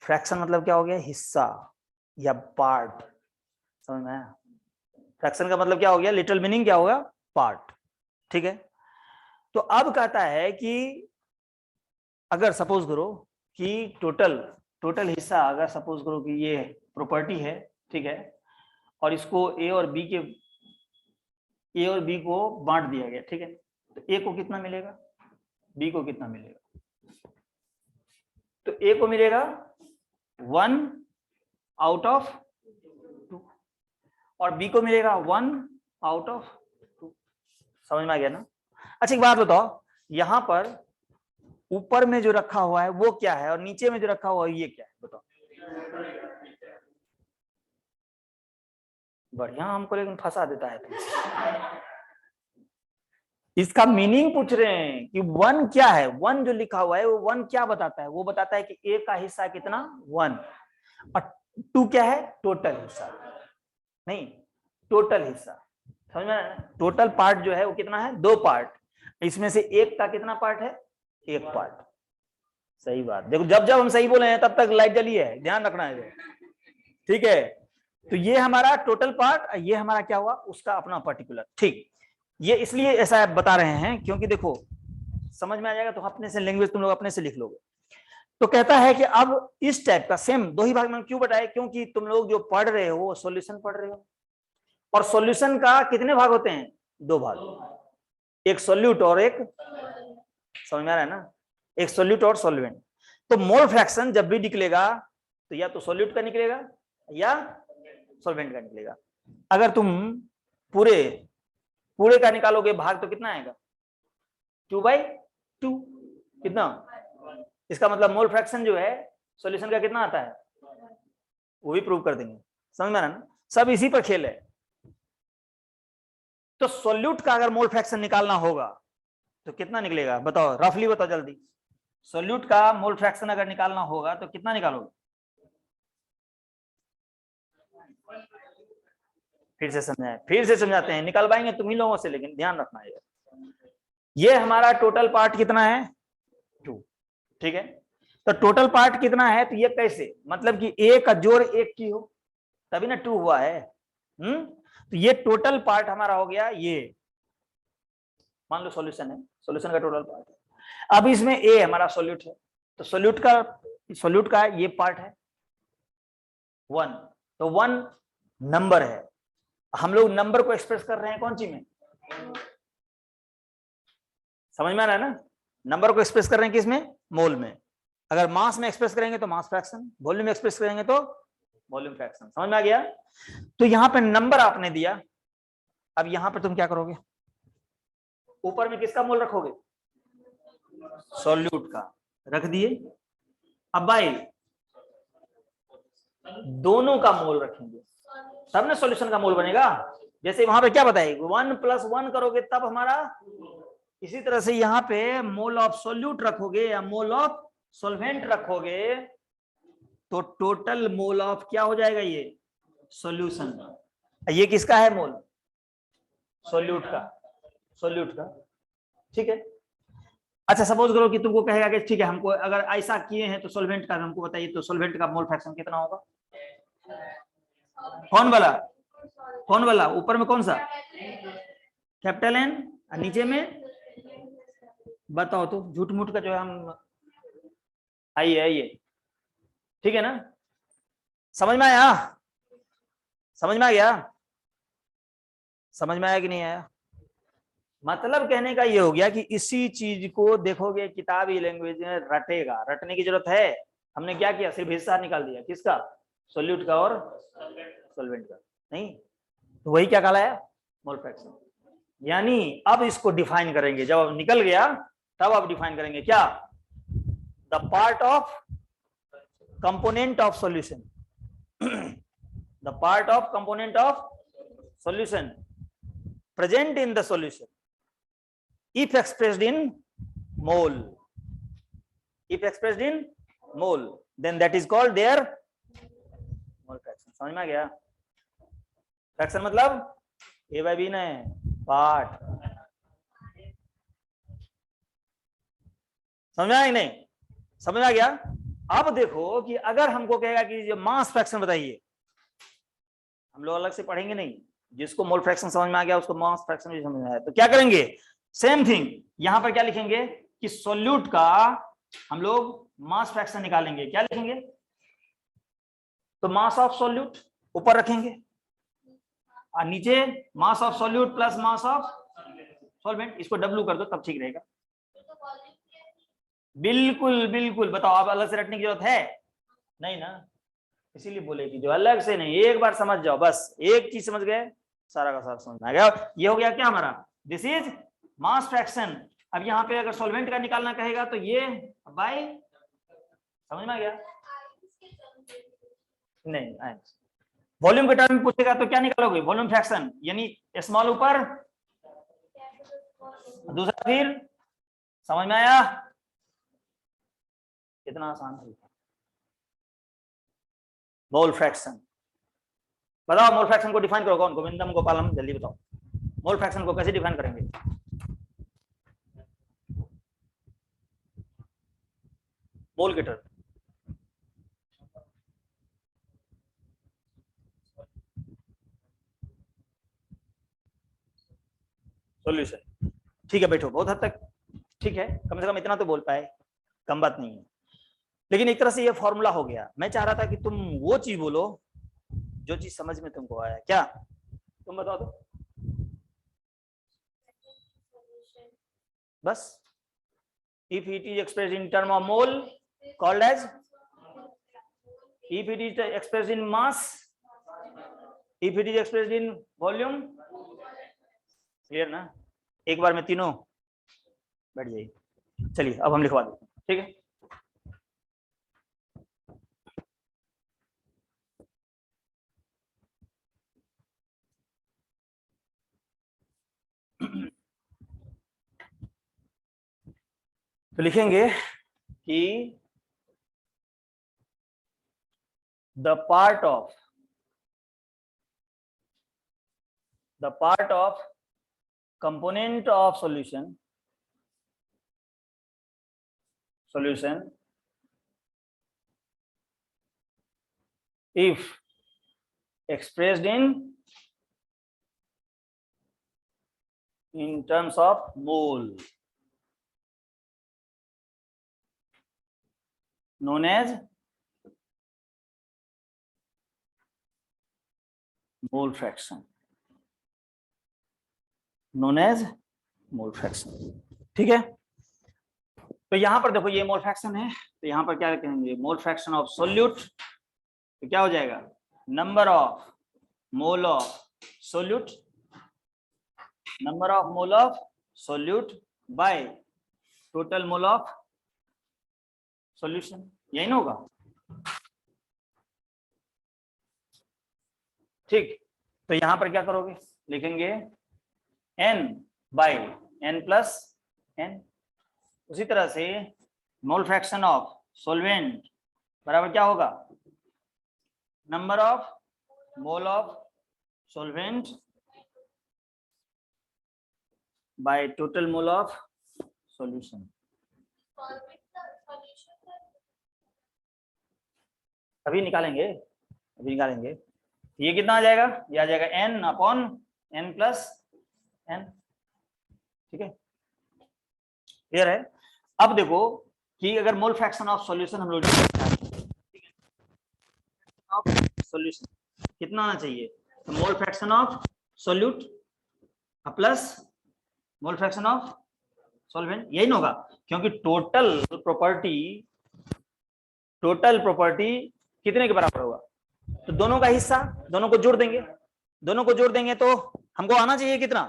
फ्रैक्शन मतलब क्या हो गया, हिस्सा या पार्ट, समझ में आया? फ्रैक्शन का मतलब क्या हो गया, लिटिल मीनिंग क्या होगा, पार्ट, ठीक है। तो अब कहता है कि अगर सपोज करो कि टोटल टोटल हिस्सा, अगर सपोज करो कि ये प्रॉपर्टी है, ठीक है, और इसको ए और बी को बांट दिया गया, ठीक है, तो ए को कितना मिलेगा, बी को कितना मिलेगा? तो ए को मिलेगा 1 आउट ऑफ 2 और बी को मिलेगा 1 आउट ऑफ 2। समझ में आ गया ना? अच्छा एक बात बताओ, यहां पर ऊपर में जो रखा हुआ है वो क्या है और नीचे में जो रखा हुआ है ये क्या है, बताओ। बढ़िया, हमको लेकिन फंसा देता है तुम। इसका मीनिंग पूछ रहे हैं कि 1 क्या है, 1 जो लिखा हुआ है वो 1 क्या बताता है, वो बताता है कि ए का हिस्सा कितना 1 और 2 क्या है, टोटल हिस्सा, नहीं टोटल हिस्सा। समझ में? टोटल पार्ट जो है वो कितना है, 2 पार्ट, इसमें से एक का कितना पार्ट है, 1 पार्ट। सही बात, देखो जब जब हम सही बोले हैं तब तक लाइट जली है, ध्यान रखना है, ठीक है। तो ये हमारा टोटल पार्ट, ये हमारा क्या हुआ, उसका अपना पर्टिकुलर, ठीक। ये इसलिए ऐसा बता रहे हैं क्योंकि देखो समझ में आ जाएगा तो अपने से लैंग्वेज तुम लोग अपने से लिख लोगे। तो कहता है कि अब इस टाइप का सेम 2 ही भाग में क्यों बताए, क्योंकि तुम लोग जो पढ़ रहे हो वो सॉल्यूशन पढ़ रहे हो, और सॉल्यूशन का कितने भाग होते हैं, 2 भाग, एक सॉल्यूट और एक, समझ में आ रहा है ना, एक सॉल्यूट और सॉल्वेंट। तो मोल फ्रैक्शन जब भी निकलेगा तो या तो सॉल्यूट का निकलेगा या सॉल्वेंट का निकलेगा। अगर तुम पूरे पूरे का निकालोगे भाग तो कितना आएगा, 2/2, कितना, इसका मतलब मोल फ्रैक्शन जो है सॉल्यूशन का कितना आता है, वो भी प्रूव कर देंगे। समझ में आ रहा ना, सब इसी पर खेल है। तो सॉल्यूट का अगर मोल फ्रैक्शन निकालना होगा तो कितना निकलेगा, बताओ रफली बताओ जल्दी। सॉल्यूट का मोल फ्रैक्शन अगर निकालना होगा तो कितना निकालोगे, फिर से समझाते हैं, निकाल पाएंगे तुम ही लोगों से, लेकिन ध्यान रखना है ये हमारा टोटल पार्ट कितना है, 2, ठीक है। तो टोटल पार्ट कितना है, तो ये कैसे, मतलब कि ए का जोड़ 1 की हो तभी ना 2 हुआ है। तो ये टोटल पार्ट हमारा हो गया, ये मान लो सॉल्यूशन है, सॉल्यूशन का टोटल पार्ट है। अब इसमें ए हमारा सॉल्यूट है, तो सॉल्यूट का ये पार्ट है 1, तो 1 नंबर है, हम लोग नंबर को एक्सप्रेस कर रहे हैं कौन सी में, समझ में आ रहा है ना, नंबर को एक्सप्रेस कर रहे हैं किसमें, मोल में। अगर मास में एक्सप्रेस करेंगे तो मास फ्रैक्शन, वॉल्यूम में एक्सप्रेस करेंगे तो वॉल्यूम फ्रैक्शन। समझ में आ गया? तो यहां पे नंबर आपने दिया, अब यहां पे तुम क्या करोगे, ऊपर में किसका मोल रखोगे, सॉल्यूट का, रख दिए। अब भाई दोनों का मोल रखेंगे तब ना सॉल्यूशन का मोल बनेगा। जैसे वहां पे क्या बताए 1 + 1 करोगे तब हमारा, इसी तरह से यहाँ पे मोल ऑफ सॉल्यूट रखोगे या मोल ऑफ सॉल्वेंट रखोगे तो टोटल मोल ऑफ क्या हो जाएगा, ये सॉल्यूशन। ये किसका है मोल, सॉल्यूट का, सॉल्यूट का, ठीक है। अच्छा सपोज करो कि तुमको कहेगा कि ठीक है हमको अगर ऐसा किए हैं तो सॉल्वेंट का हमको बताइए, तो सॉल्वेंट का मोल फ्रैक्शन कितना होगा, कौन वाला, कौन वाला ऊपर में कौन सा, कैपिटल एन, नीचे में बताओ तो, झूठ मूठ का जो है हम, आइए आइए, ठीक है ना, समझ में आया, समझ में आ गया, समझ में आया कि नहीं आया। मतलब कहने का ये हो गया कि इसी चीज को देखोगे किताबी लैंग्वेज में रटेगा, रटने की जरूरत है। हमने क्या किया, सिर्फ हिस्सा निकाल दिया, किसका, सॉल्यूट का और सॉल्वेंट का, नहीं तो वही क्या कहलाया, मोल फ्रैक्शन। यानी अब इसको डिफाइन करेंगे, जब अब निकल गया तब अब डिफाइन करेंगे क्या, the part of component of solution, the part of component of solution present in the solution if expressed in mole, if expressed in mole then that is called their mole fraction। समझ में आ गया, fraction मतलब A/B ने part, समझ में आया नहीं, समझ में आ गया। अब देखो कि अगर हमको कहेगा कि जो मास फ्रैक्शन बताइए, हम लोग अलग से पढ़ेंगे नहीं, जिसको मोल फ्रैक्शन समझ में आ गया उसको मास फ्रैक्शन भी समझ में आया, तो क्या करेंगे, सेम थिंग यहां पर क्या लिखेंगे कि सॉल्यूट का हम लोग मास फ्रैक्शन निकालेंगे, क्या लिखेंगे, तो मास ऑफ सॉल्यूट ऊपर रखेंगे और नीचे mass of solute plus mass of solvent, इसको W कर दो तब ठीक रहेगा। बिल्कुल बिल्कुल, बताओ आप अलग से रटने की जरूरत है नहीं ना, इसीलिए बोले कि जो अलग से नहीं, एक बार समझ जाओ, बस एक चीज समझ गए सारा का सारा समझ में आ गया। ये हो गया क्या हमारा, दिस इज मास फ्रैक्शन। अब यहाँ पे अगर सॉल्वेंट का निकालना कहेगा तो ये बाय, समझ में आ गया, नहीं वॉल्यूम के टर्म में पूछेगा तो क्या निकालोगे, वॉल्यूम फ्रैक्शन, यानी स्मॉल ऊपर दूसरा फिर, समझ में आया, कितना आसान है मोल फ्रैक्शन। बताओ मोल फ्रैक्शन को डिफाइन करो, कौन, गोविंदम गोपालम, जल्दी बताओ मोल फ्रैक्शन को कैसे डिफाइन करेंगे, मोल के टर्म, सॉल्यूशन, ठीक है बैठो, बहुत हद तक ठीक है, कम से कम इतना तो बोल पाए, कम बात नहीं है। लेकिन एक तरह से ये फॉर्मूला हो गया, मैं चाह रहा था कि तुम वो चीज बोलो जो चीज समझ में तुमको आया, क्या तुम बताओ तो, बस if it is expressed in term of mole called as, if it is expressed in mass, if it is expressed in volume, clear ना, एक बार में तीनों बैठ जाइए। चलिए अब हम लिखवा देते हैं, ठीक है। तो लिखेंगे कि the part of component of solution if expressed in terms of mole known as mole fraction, known as mole fraction, ठीक है। तो यहां पर देखो ये मोल फ्रैक्शन है, तो यहां पर क्या कहेंगे, मोल फ्रैक्शन ऑफ सोल्यूट, तो क्या हो जाएगा, number of mole of solute, number of mole of solute by total mole of solution, यही ना होगा। ठीक, तो यहां पर क्या करोगे, लिखेंगे n by n plus n। उसी तरह से मोल फ्रैक्शन ऑफ सॉल्वेंट बराबर क्या होगा, number of mole of solvent by total mole of solution. अभी निकालेंगे, अभी निकालेंगे। ये कितना आ जाएगा, ये आ जाएगा n upon n plus n। ठीक है, क्लियर है। अब देखो कि अगर मोल फ्रैक्शन ऑफ सॉल्यूशन हम लोग ऑफ सॉल्यूशन कितना आना चाहिए, तो mole fraction of solute plus mole fraction of solvent, यही ना होगा, क्योंकि टोटल प्रॉपर्टी कितने के बराबर होगा, तो दोनों का हिस्सा, दोनों को जोड़ देंगे, दोनों को जोड़ देंगे तो हमको आना चाहिए कितना,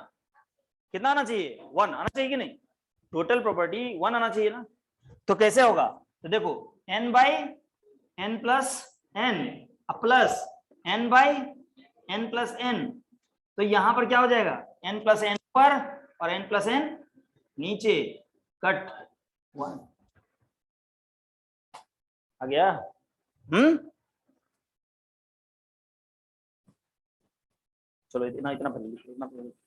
कितना आना चाहिए, 1 आना चाहिए कि नहीं, टोटल प्रॉपर्टी 1 आना चाहिए ना। तो कैसे होगा, तो देखो n by n plus n plus n by n plus n, तो यहां पर क्या हो जाएगा, n प्लस n पर और n प्लस n नीचे, कट 1 आ गया। चलो इतना इतना पढ़ लीजिए, इतना पढ़ लीजिए।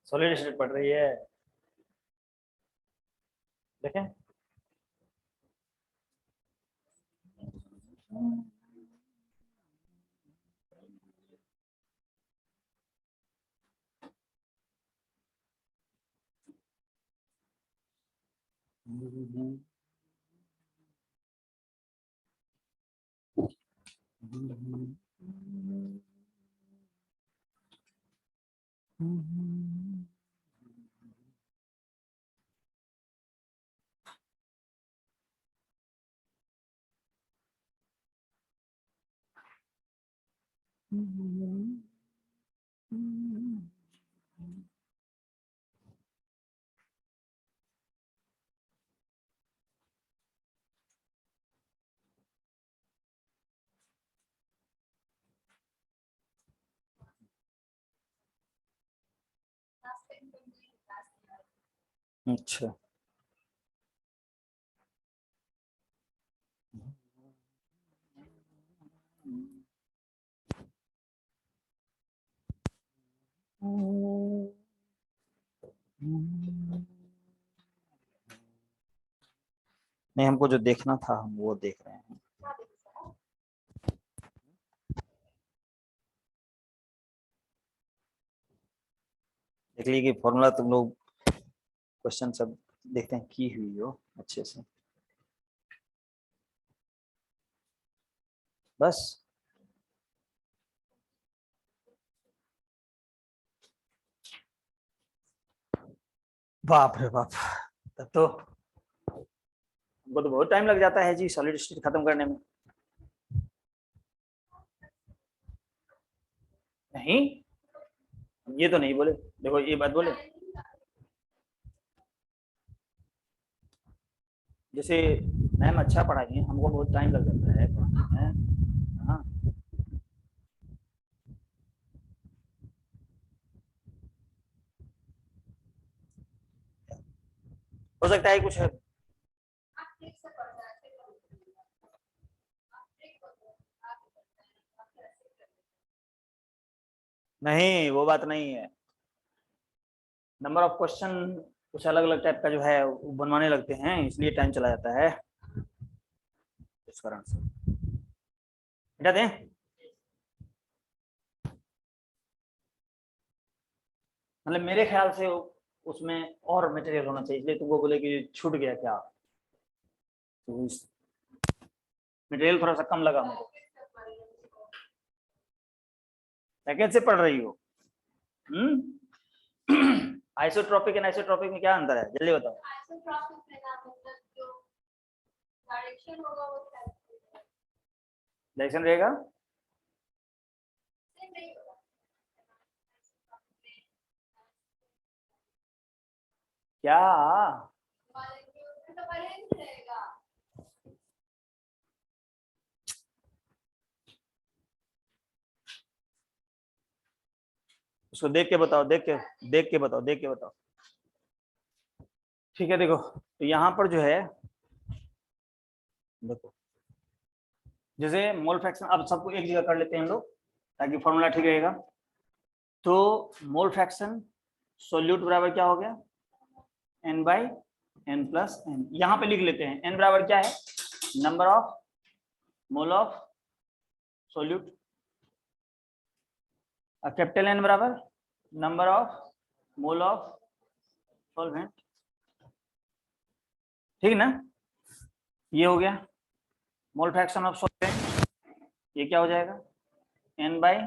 सॉलिड स्टेट पढ़ रही है, देखें। अच्छा, नहीं हमको जो देखना था हम वो देख रहे हैं। देख लीजिए कि फॉर्मूला तुम लोग क्वेश्चन सब देखते हैं की हुई हो अच्छे से, बस। बाप रे बाप, तब तो हमको तो बहुत टाइम लग जाता है जी सॉलिड स्टेट खत्म करने में। नहीं, ये तो नहीं बोले, देखो ये बात बोले। जैसे मैम अच्छा पढ़ाई है, हमको बहुत टाइम लग जाता है पढ़ाने में। हाँ हो सकता है कुछ है। नहीं वो बात नहीं है, नंबर ऑफ क्वेश्चन कुछ अलग अलग टाइप का जो है वो बनवाने लगते हैं, इसलिए टाइम चला जाता है इस कारण से। हटा दें। मतलब मेरे ख्याल से उसमें और मटेरियल होना चाहिए, इसलिए तुमको बोले कि छूट गया क्या, तो मटेरियल थोड़ा सा कम लगा मुझे। पैकेज से पढ़ रही हो? आइसोट्रोपिक एंड आइसोट्रोपिक में क्या अंतर है, जल्दी बताओ। डायरेक्शन रहेगा क्या? उसको देख के बताओ, देख के बताओ, देख के बताओ। ठीक है देखो, तो यहाँ पर जो है देखो, जैसे मोल फ्रैक्शन, अब सबको एक जगह कर लेते हैं हम लोग ताकि फॉर्मूला ठीक रहेगा। तो मोल फ्रैक्शन सोल्यूट बराबर क्या हो गया, n by n plus n। यहाँ पे लिख लेते हैं n बराबर क्या है, number of mole of solute, capital N बराबर number of mole of solvent, ठीक ना। ये हो गया मोल फ्रैक्शन ऑफ सॉल्वेंट, ये क्या हो जाएगा n by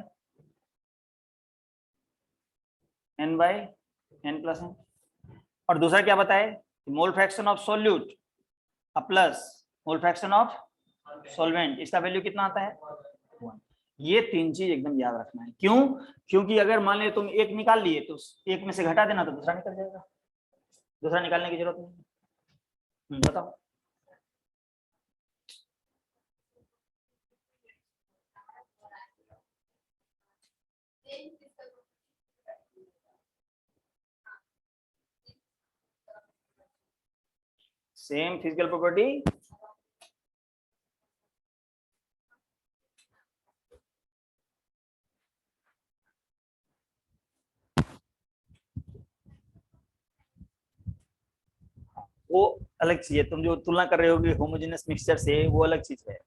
n plus n। और दूसरा क्या बताए, mole fraction of solute plus mole fraction of solvent, इसका वैल्यू कितना आता है 1। ये तीन चीज एकदम याद रखना है। क्यों? क्योंकि अगर मान लिया तुम एक निकाल लिए तो एक में से घटा देना तो दूसरा निकल जाएगा, दूसरा निकालने की जरूरत नहीं। बताओ। सेम फिजिकल प्रॉपर्टी, वो अलग चीज है। तुम जो तुलना कर रहे हो होमोजेनियस मिक्सचर से, वो अलग चीज है।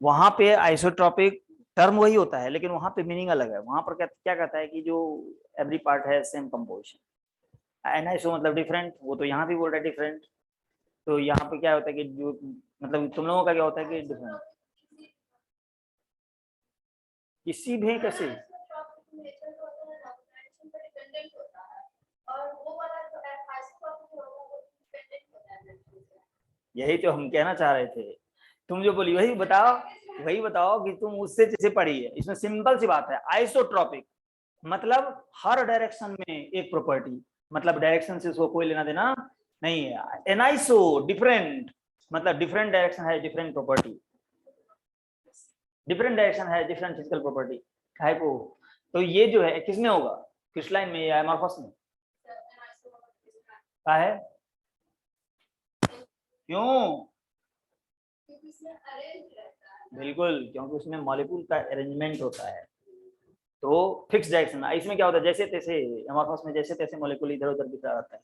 वहां पे आइसोट्रोपिक टर्म वही होता है, लेकिन वहां पे मीनिंग अलग है। वहां पर क्या कहता है कि जो एवरी पार्ट है सेम कंपोजिशन, एनआईसो मतलब डिफरेंट, वो तो यहाँ भी बोल रहा है डिफरेंट। तो यहाँ पे क्या होता है कि जो मतलब तुम लोगों का क्या होता है कि डिफरेंट किसी भी कैसे। यही तो हम कहना चाह रहे थे, तुम जो बोली वही बताओ, वही बताओ कि तुम उससे जैसे पढ़ी है। इसमें सिंपल सी बात है, आइसोट्रोपिक मतलब हर डायरेक्शन में एक प्रॉपर्टी, मतलब डायरेक्शन से उसको कोई लेना देना नहीं है। एनाइसो डिफरेंट मतलब डिफरेंट डायरेक्शन है डिफरेंट प्रॉपर्टी, डिफरेंट डायरेक्शन है डिफरेंट फिजिकल प्रॉपर्टी है को। तो ये जो है किसमें होगा, क्रिस्टलाइन में या एमॉर्फस में? क्या है, क्यों? बिल्कुल, क्योंकि उसमें मॉलिक्यूल का अरेंजमेंट होता है, तो फिक्स डायरेक्शन। इसमें क्या होता है, जैसे तैसे एमॉर्फस में जैसे तैसे मॉलिक्यूल इधर उधर बिखरा रहता है।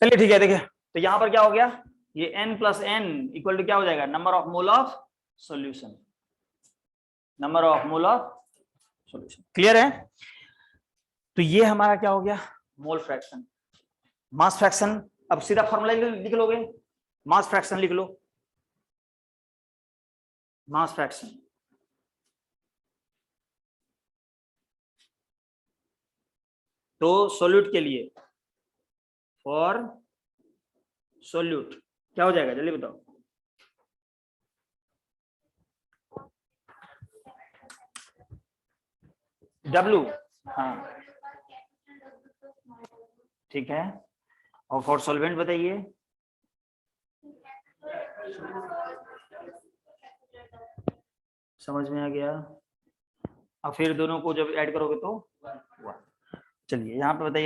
चलिए ठीक है, देखिए तो यहाँ पर क्या हो गया, ये n plus n equal to क्या हो जाएगा, number of mole of solution, number of mole of solution. Clear है? तो ये हमारा क्या हो गया, मोल फ्रैक्शन। मास फ्रैक्शन, अब सीधा फॉर्मूला लिख लोगे, मास फ्रैक्शन लिख लो। मास फ्रैक्शन तो सोल्यूट के लिए, फॉर सोल्यूट क्या हो जाएगा, जल्दी बताओ। W हाँ ठीक है, और फॉर सॉल्वेंट बताइए। समझ में आ गया। अब फिर दोनों को जब ऐड करोगे तो 1। चलिए यहाँ पे बताइए